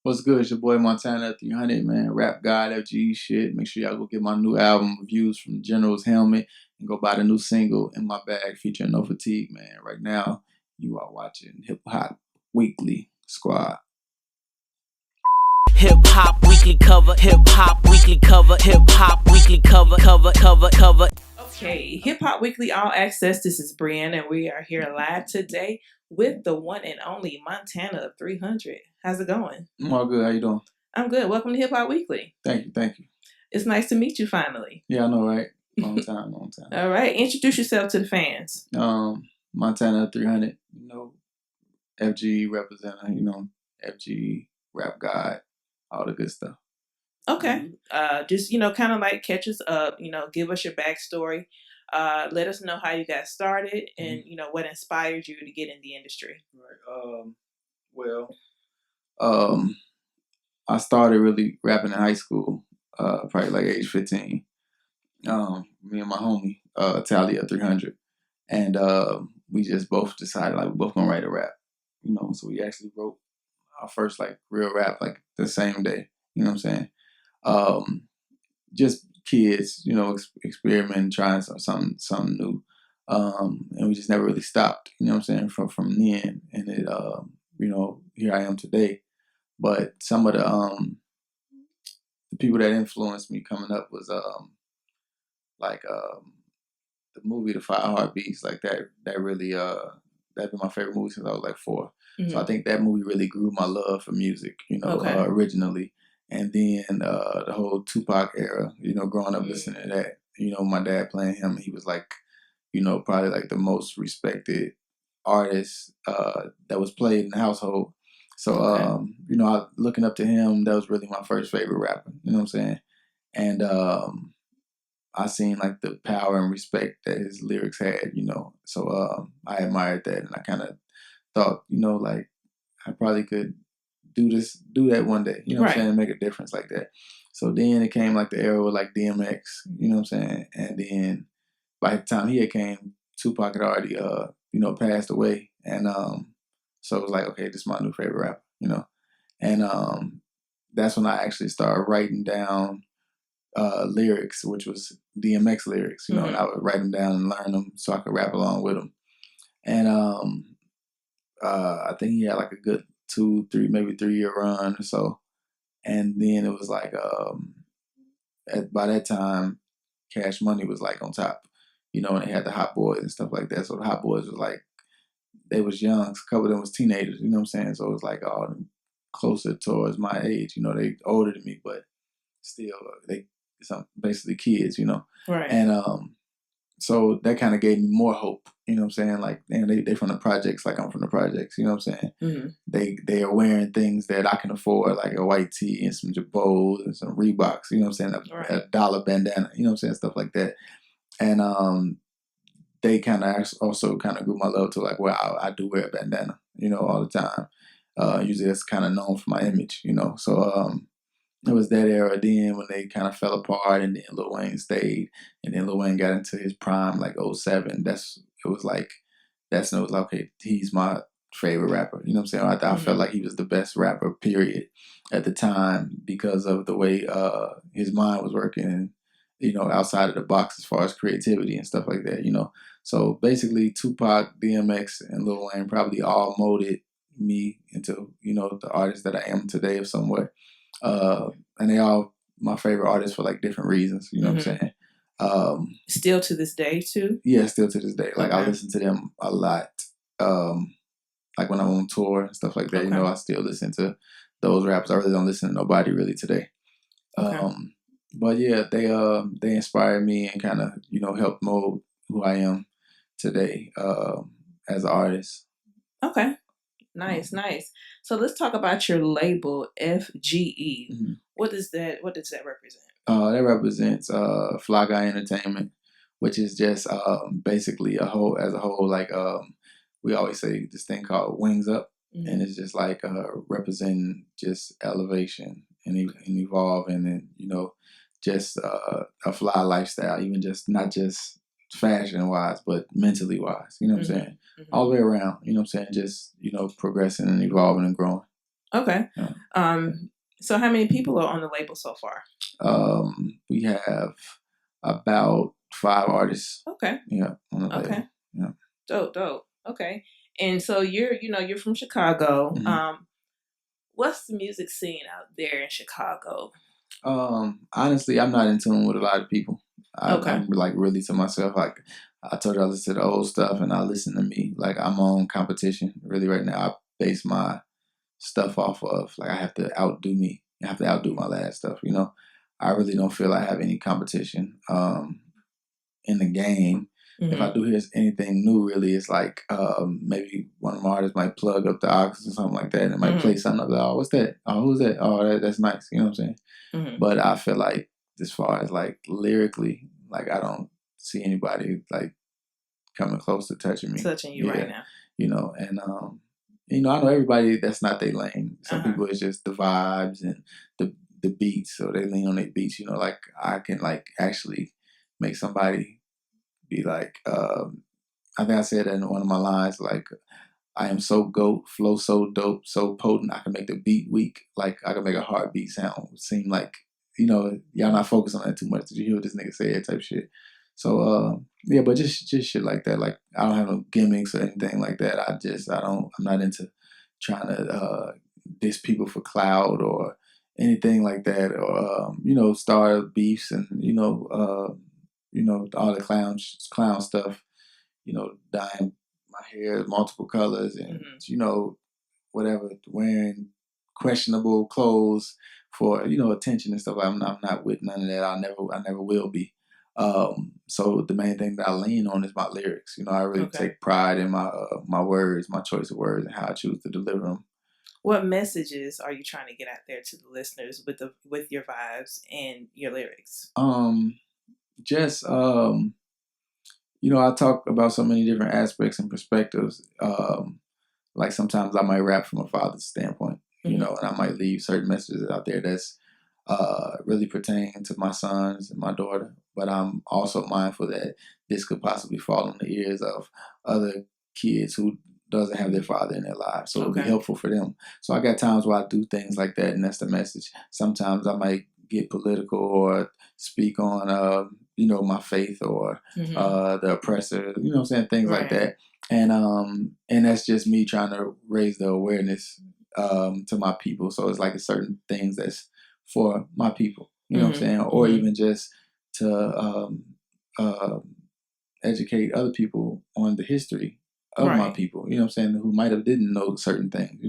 What's good? It's your boy Montana 300, man. Rap God, FGE shit. Make sure y'all go get my new album reviews from General's Helmet and go buy the new single In My Bag featuring No Fatigue, man. Right now, you are watching Hip Hop Weekly Squad. Hip Hop Weekly cover, Hip Hop Weekly cover, Hip Hop Weekly cover. Okay, Hip Hop Weekly All Access. This is Brienne, and we are here live today with the one and only Montana 300. How's it going? I'm all good. How you doing? I'm good. Welcome to Hip Hop Weekly. Thank you. It's nice to meet you finally. Yeah, I know, right? Long time. All right, introduce yourself to the fans. Montana 300, FGE representative, FGE Rap God, all the good stuff. Okay, just kind of like catch us up. Give us your backstory. Let us know how you got started, and what inspired you to get in the industry. Right. I started really rapping in high school, probably like age 15. Me and my homie, Talia 300, and we just both decided like we're both gonna write a rap. So we actually wrote our first like real rap like the same day. You know what I'm saying? Just kids, experimenting, trying something new, and we just never really stopped. You know what I'm saying? From then, and it, here I am today. But some of the people that influenced me coming up was the movie The Five Heartbeats, like that really that's been my favorite movie since I was like 4. Mm-hmm. So I think that movie really grew my love for music, originally. And then the whole Tupac era, growing up listening to that, my dad playing him, he was like, probably like the most respected artist that was played in the household. So, looking up to him, that was really my first favorite rapper, you know what I'm saying? And I seen like the power and respect that his lyrics had, so I admired that, and I kind of thought, like I probably could do that one day, what I'm saying, make a difference like that. So then it came like the era with like DMX, you know what I'm saying, and then by the time he had came, Tupac had already passed away, and so it was like, okay, this is my new favorite rapper, and that's when I actually started writing down lyrics, which was DMX lyrics, and I would write them down and learn them so I could rap along with them. And I think he had like a good 2, 3, maybe 3-year run or so. And then it was like by that time, Cash Money was like on top, and they had the Hot Boys and stuff like that. So the Hot Boys was like, they was young, a couple of them was teenagers, you know what I'm saying? So it was like all closer towards my age, they older than me, but still they basically kids, Right. And so that kind of gave me more hope, you know what I'm saying? Like, man, they from the projects, like I'm from the projects, you know what I'm saying? Mm-hmm. They are wearing things that I can afford, like a white tee and some Jabos and some Reeboks, you know what I'm saying? A dollar bandana, you know what I'm saying? Stuff like that. And they kind of also kind of grew my love to like, well, I do wear a bandana, all the time. Usually that's kind of known for my image, So it was that era then when they kind of fell apart, and then Lil Wayne stayed, and then Lil Wayne got into his prime like 07. That's when it was like, okay, he's my favorite rapper. You know what I'm saying? I felt like he was the best rapper, period, at the time because of the way his mind was working, and, outside of the box as far as creativity and stuff like that, So basically Tupac, DMX, and Lil Wayne probably all molded me into, the artist that I am today of somewhat. And they all my favorite artists for like different reasons, you know what I'm saying? Still to this day too? Yeah, still to this day. Like I listen to them a lot. Like when I'm on tour and stuff like that, I still listen to those rappers. I really don't listen to nobody really today. But yeah, they inspired me and kind of, helped mold who I am today as an artist. Okay. Nice. So let's talk about your label, FGE. Mm-hmm. What does that represent? That represents Fly Guy Entertainment, which is just basically a whole like we always say this thing called Wings Up, and it's just like representing just elevation and evolving, and just a fly lifestyle, even just not just fashion wise, but mentally wise, you know what I'm saying? All the way around, you know what I'm saying? Just, progressing and evolving and growing. Okay. So how many people are on the label so far? We have about 5 artists. Okay. Yeah, on the label. Yeah. Dope. Okay. And so you're from Chicago. Mm-hmm. What's the music scene out there in Chicago? Honestly, I'm not in tune with a lot of people. I'm like really to myself. Like I told you, I listen to the old stuff and I listen to me. Like I'm on competition really right now. I base my stuff off of like I have to outdo me. I have to outdo my last stuff. I really don't feel I have any competition in the game. Mm-hmm. If I do hear anything new, really, it's like maybe one of my artists might plug up the aux or something like that, and it might play something. Like, oh, what's that? Oh, who's that? Oh, that's nice. You know what I'm saying? Mm-hmm. But I feel like as far as like lyrically, like I don't see anybody like coming close to touching me. Touching you right now. And I know everybody that's not their lane. Some people it's just the vibes and the beats, so they lean on their beats. Like I can like actually make somebody be like, I think I said that in one of my lines, like, I am so goat, flow so dope, so potent, I can make the beat weak. Like, I can make a heartbeat sound seem like, y'all not focused on that too much. Did you hear what this nigga said type shit? So, yeah, but just shit like that. Like, I don't have no gimmicks or anything like that. I'm not into trying to diss people for clout or anything like that. Or, start beefs and, all the clown stuff, dyeing my hair multiple colors and, whatever, wearing questionable clothes for, attention and stuff. I'm not with none of that. I never will be. So the main thing that I lean on is my lyrics. I really take pride in my words, my choice of words and how I choose to deliver them. What messages are you trying to get out there to the listeners with your vibes and your lyrics? I talk about so many different aspects and perspectives. Like sometimes I might rap from a father's standpoint, and I might leave certain messages out there that's really pertain to my sons and my daughter. But I'm also mindful that this could possibly fall on the ears of other kids who doesn't have their father in their lives. So it'll be helpful for them. So I got times where I do things like that, and that's the message. Sometimes I might get political or speak on my faith or the oppressor, what I'm saying, things like that. And that's just me trying to raise the awareness to my people. So it's like certain things that's for my people, you know what I'm saying? Or even just to educate other people on the history of my people, you know what I'm saying, who might have didn't know certain things,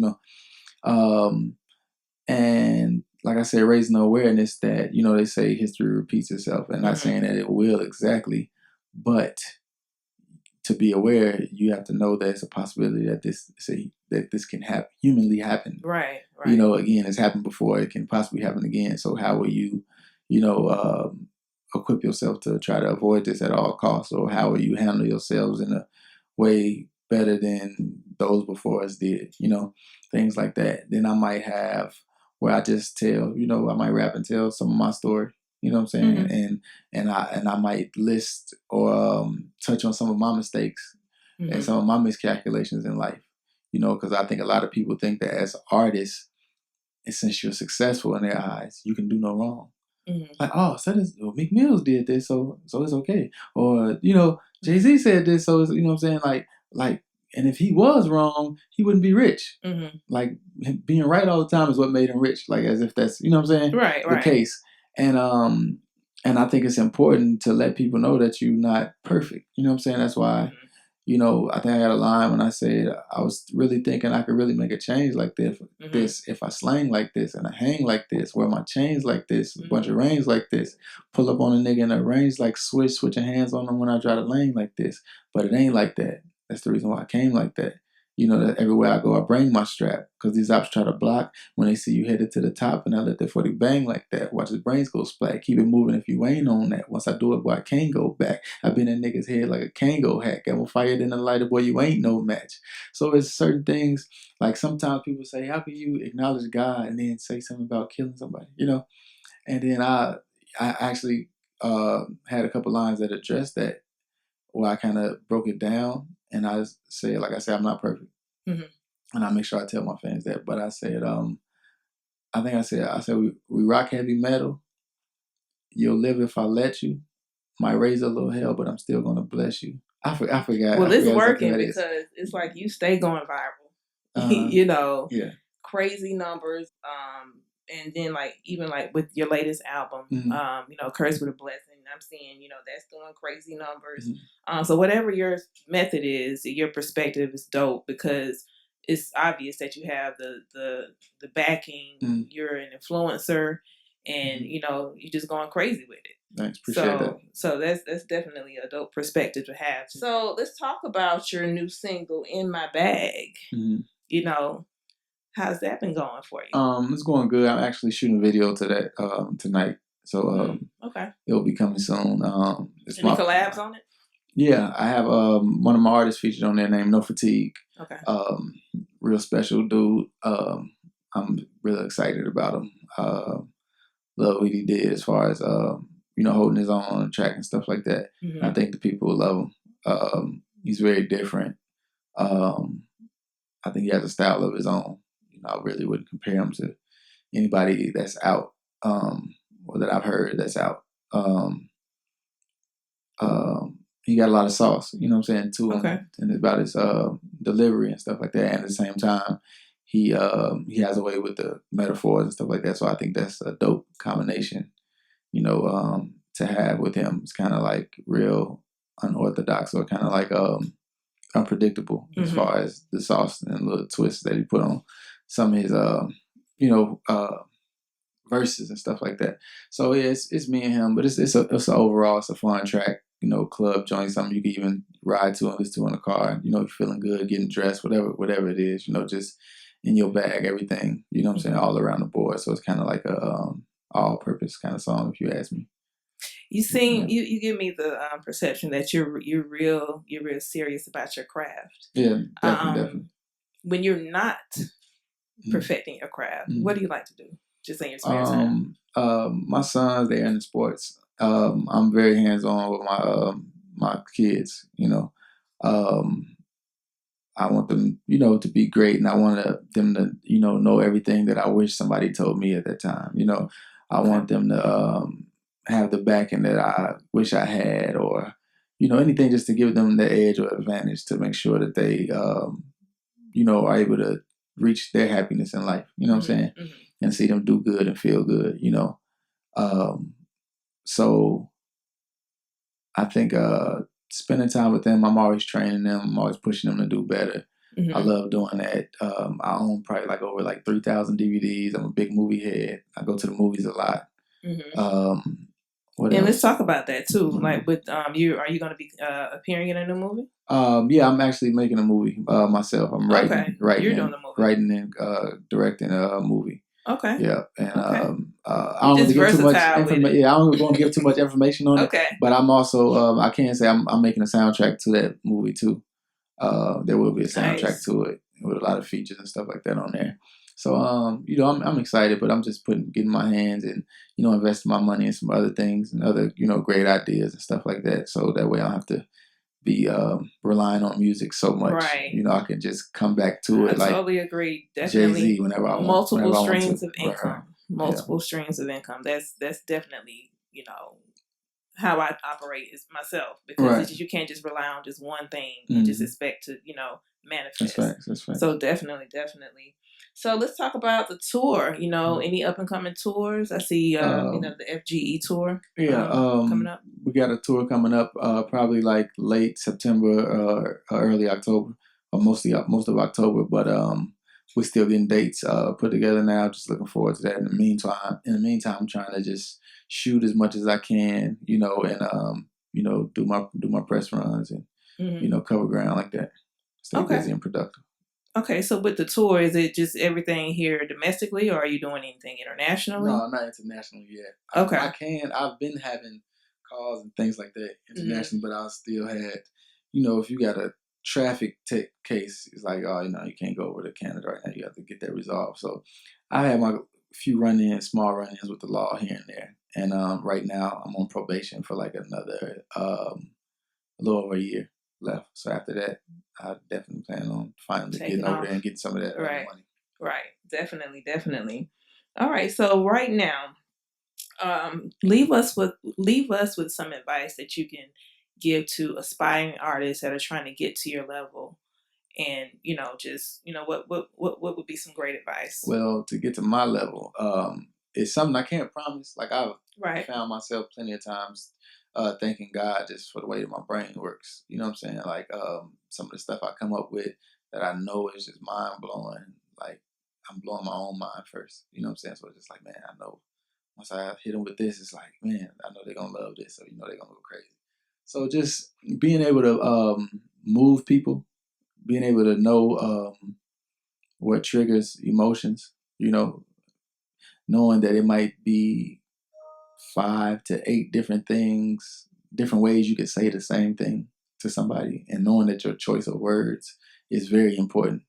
and like I said, raising the awareness that, they say history repeats itself, and not saying that it will exactly, but to be aware, you have to know there's a possibility that this can happen, humanly happen. Right. Again, it's happened before. It can possibly happen again. So how will you, equip yourself to try to avoid this at all costs? Or how will you handle yourselves in a way better than those before us did? Things like that. Then I might have where I just tell, I might rap and tell some of my story. You know what I'm saying? And I might list or touch on some of my mistakes and some of my miscalculations in life. Because I think a lot of people think that as artists, and since you're successful in their eyes, you can do no wrong. Like, Meek Mills did this, so it's okay. Or, Jay-Z said this, so it's, what I'm saying? Like, and if he was wrong, he wouldn't be rich. Like, being right all the time is what made him rich. Like, as if that's, what I'm saying? Right. The case. And I think it's important to let people know that you're not perfect. You know what I'm saying? That's why, I think I got a line when I said I was really thinking I could really make a change like this if I slang like this and I hang like this, wear my chains like this, a bunch of rings like this, pull up on a nigga in a range like switching hands on him when I try to lane like this. But it ain't like that. That's the reason why I came like that. That everywhere I go, I bring my strap because these ops try to block when they see you headed to the top and I let that 40 bang like that. Watch his brains go splat. Keep it moving if you ain't on that. Once I do it, boy, I can't go back. I've been in niggas' head like a Kango hack. I'm fired in the lighter, boy, you ain't no match. So it's certain things, like sometimes people say, how can you acknowledge God and then say something about killing somebody, And then I actually had a couple lines that addressed that where I kind of broke it down. And I said, like I said, I'm not perfect. And I make sure I tell my fans that. But I said, I think I said we rock heavy metal. You'll live if I let you. Might raise a little hell, but I'm still gonna bless you. I forgot. Well, it's working because it's like you stay going viral. You know, yeah, crazy numbers. And then even with your latest album, mm-hmm. you know, Curse with a Blessing. I'm seeing, you know, that's doing crazy numbers. Mm-hmm. So whatever your method is, your perspective is dope because it's obvious that you have the backing. Mm-hmm. You're an influencer, and you know you're just going crazy with it. Thanks, appreciate that. So that's definitely a dope perspective to have. So let's talk about your new single, "In My Bag." Mm-hmm. You know, how's that been going for you? It's going good. I'm actually shooting a video to that tonight, so okay, it'll be coming soon. Any collabs on it? Yeah, I have one of my artists featured on there named No Fatigue. Okay. Real special dude. I'm really excited about him. Love what he did as far as you know, holding his own on the track and stuff like that. Mm-hmm. I think the people will love him. He's very different. I think he has a style of his own. You know, I really wouldn't compare him to anybody that's out, or that I've heard that's out. He got a lot of sauce, you know what I'm saying, to him, and about his delivery and stuff like that. And at the same time, he has a way with the metaphors and stuff like that. So I think that's a dope combination, you know, to have with him. It's kind of like real unorthodox, or kind of like unpredictable as far as the sauce and little twists that he put on some of his you know, verses and stuff like that. So yeah, it's me and him, but it's overall it's a fun track, you know, club joint, something you can even ride to and listen to in the car. You know, you're feeling good, getting dressed, whatever it is, you know, just in your bag, everything, you know what I'm saying, all around the board. So it's kind of like a all-purpose kind of song, if you ask me. You seem you give me the perception that you're real serious about your craft. Yeah, definitely. When you're not perfecting your craft, what do you like to do? Just in your spare time. My sons, they're into sports. I'm very hands-on with my kids. You know, I want them, you know, to be great, and I want them to, you know everything that I wish somebody told me at that time. You know, I want them to have the backing that I wish I had, or, you know, anything just to give them the edge or advantage to make sure that they, you know, are able to reach their happiness in life. You know what I'm saying? Mm-hmm. And see them do good and feel good, you know. So I think spending time with them, I'm always training them. I'm always pushing them to do better. Mm-hmm. I love doing that. I own probably over 3,000 DVDs. I'm a big movie head. I go to the movies a lot. Mm-hmm. Let's talk about that too. Mm-hmm. Like with are you going to be appearing in a new movie? Yeah, I'm actually making a movie myself. I'm writing. You're doing the movie. Writing and directing a movie. Okay. Yeah, and I don't want to give too much information. Yeah, I don't want to give too much information on it. Okay. But I'm also I can say I'm making a soundtrack to that movie too. There will be a soundtrack to it with a lot of features and stuff like that on there. So you know, I'm excited, but I'm just getting my hands and, you know, investing my money in some other things and other, you know, great ideas and stuff like that. So that way I don't have to be relying on music so much. Right. You know, I can just come back to it. I totally agree. Definitely Jay-Z whenever I want. Multiple streams of income. Right. Multiple streams of income. That's definitely, you know, how I operate is myself, because you can't just rely on just one thing and just expect to, you know, manifest. That's right. So definitely. So let's talk about the tour. You know, any up and coming tours? I see, you know, the FGE tour. Yeah, coming up. We got a tour coming up, probably like late September or early October, or most of October. But we're still getting dates put together now. Just looking forward to that. In the meantime, I'm trying to just shoot as much as I can, you know, and you know, do my press runs and you know, cover ground like that. Stay busy and productive. Okay, so with the tour, is it just everything here domestically, or are you doing anything internationally? No, not internationally yet. Okay. I've been having calls and things like that internationally, but I still had, you know, if you got a traffic case, it's like, oh, you know, you can't go over to Canada right now. You have to get that resolved. So I have my few small run-ins with the law here and there. And right now I'm on probation for like another, a little over a year left. So after that, I definitely plan on finally getting over there and getting some of that money. Right. Definitely. All right. So right now, leave us with some advice that you can give to aspiring artists that are trying to get to your level, and just what would be some great advice? Well, to get to my level, it's something I can't promise. Like I've Right. found myself plenty of times thanking God just for the way that my brain works. You know what I'm saying? Like some of the stuff I come up with that I know is just mind blowing. Like I'm blowing my own mind first. You know what I'm saying? So it's just like, man, I know once I hit them with this, it's like, man, I know they're gonna love this, so they're gonna go crazy. So just being able to move people, being able to know what triggers emotions, knowing that it might be 5 to 8 different things, different ways you could say the same thing to somebody, and knowing that your choice of words is very important,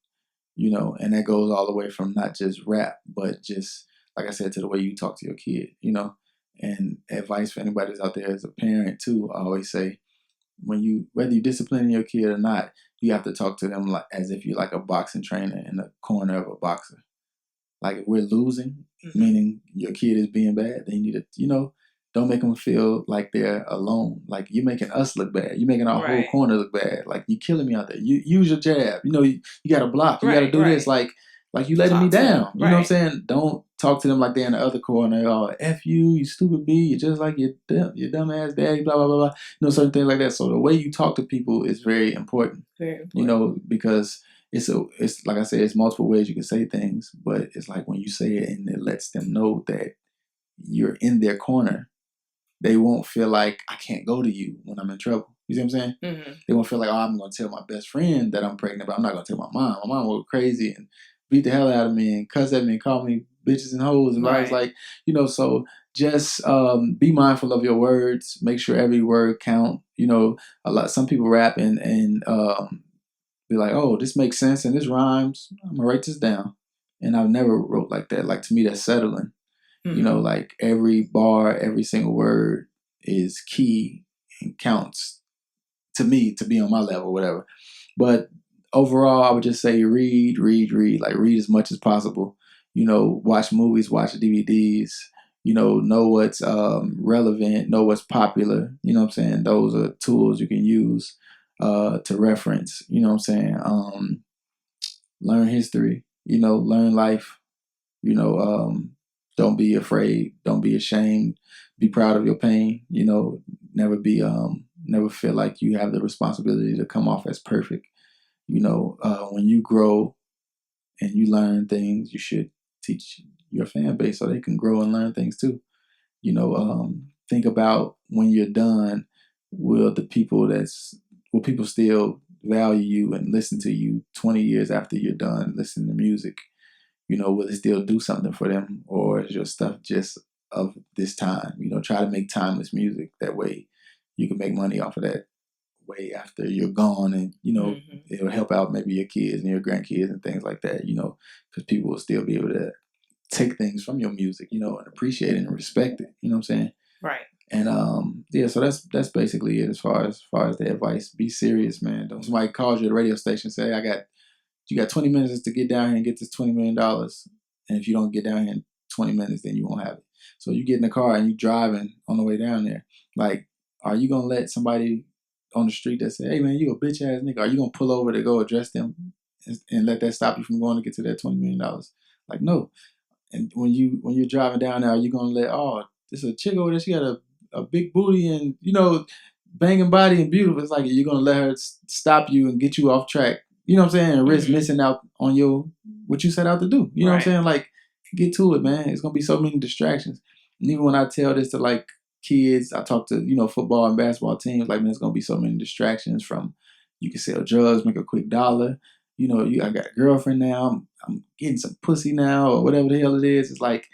and that goes all the way from not just rap, but just, like I said, to the way you talk to your kid, and advice for anybody that's out there as a parent too. I always say, whether you disciplining your kid or not, you have to talk to them like as if you're like a boxing trainer in the corner of a boxer. Like if we're losing, meaning your kid is being bad, then you need to, don't make them feel like they're alone. Like you're making us look bad. You're making our whole corner look bad. Like you're killing me out there. You use your jab. You got to block. You got to do this. Like you letting me down. You know what I'm saying? Don't talk to them like they're in the other corner. Oh, F you stupid B. You're just like your dumb ass daddy, blah, blah, blah, blah. Certain things like that. So the way you talk to people is very important. Very important. Because it's like I said, it's multiple ways you can say things, but it's like when you say it and it lets them know that you're in their corner, they won't feel like I can't go to you when I'm in trouble. You see what I'm saying? Mm-hmm. They won't feel like, I'm going to tell my best friend that I'm pregnant, but I'm not going to tell my mom. My mom will go crazy and beat the hell out of me and cuss at me and call me bitches and hoes. And I was like, so just be mindful of your words. Make sure every word count. Some people rap and be like, oh, this makes sense and this rhymes. I'm going to write this down. And I've never wrote like that. Like to me, that's settling. Mm-hmm. Like every bar, every single word is key and counts to me to be on my level, whatever. But overall, I would just say read. Like read as much as possible. Watch movies, watch DVDs. Know what's relevant, know what's popular. You know what I'm saying? Those are tools you can use to reference. You know what I'm saying? Learn history. Learn life. Don't be afraid. Don't be ashamed. Be proud of your pain. Never feel like you have the responsibility to come off as perfect. When you grow and you learn things, you should teach your fan base so they can grow and learn things too. Think about when you're done, will people still value you and listen to you 20 years after you're done listening to music? Will it still do something for them, or is your stuff just of this time? Try to make timeless music. That way you can make money off of that way after you're gone, and Mm-hmm. it'll help out maybe your kids and your grandkids and things like that, because people will still be able to take things from your music, and appreciate it and respect it. You know what I'm saying? Right. And so that's basically it as far as the advice. Be serious, man. Don't somebody calls you at the radio station say, you got 20 minutes to get down here and get this $20 million. And if you don't get down here in 20 minutes, then you won't have it. So you get in the car and you driving on the way down there. Like, are you going to let somebody on the street that say, hey, man, you a bitch ass nigga, are you going to pull over to go address them and let that stop you from going to get to that $20 million? Like, no. And when you're driving down there, are you going to let, this is a chick over there, she got a big booty and, banging body and beautiful. It's like, you're going to let her stop you and get you off track. You know what I'm saying? And risk missing out on what you set out to do. You know what I'm saying? Like, get to it, man. It's going to be so many distractions. And even when I tell this to, like, kids, I talk to, football and basketball teams, like, man, there's going to be so many distractions from you can sell drugs, make a quick dollar. I got a girlfriend now. I'm getting some pussy now or whatever the hell it is. It's like,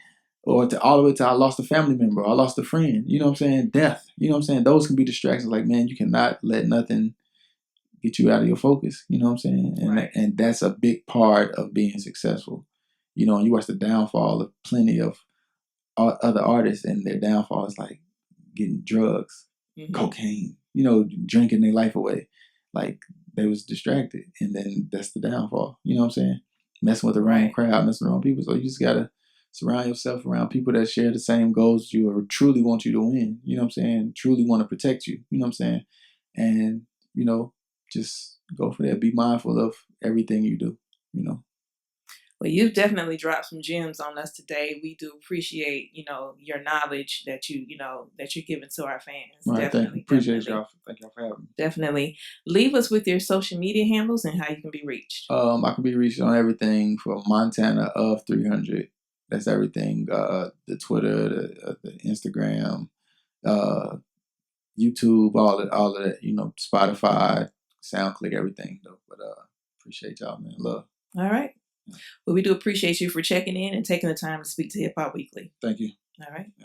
or all the way to I lost a family member. I lost a friend. You know what I'm saying? Death. You know what I'm saying? Those can be distractions. Like, man, you cannot let nothing get you out of your focus, you know what I'm saying? And that's a big part of being successful. And you watch the downfall of plenty of other artists, and their downfall is like getting drugs, cocaine, drinking their life away. Like they was distracted, and then that's the downfall. You know what I'm saying? Messing with the wrong crowd, messing with the wrong people. So you just gotta surround yourself around people that share the same goals as you or truly want you to win. You know what I'm saying? Truly want to protect you. You know what I'm saying? And, you know, just go for that. Be mindful of everything you do, you know. Well, you've definitely dropped some gems on us today. We do appreciate, you know, your knowledge that that you're giving to our fans. Right, definitely. Appreciate y'all. Thank y'all for having me. Definitely. Leave us with your social media handles and how you can be reached. I can be reached on everything from Montana of 300. That's everything. The Twitter, the Instagram, YouTube, all of that. You know, Spotify, SoundClick, everything. Though. But appreciate y'all, man. Love. All right. Well, we do appreciate you for checking in and taking the time to speak to Hip Hop Weekly. Thank you. All right. Yeah.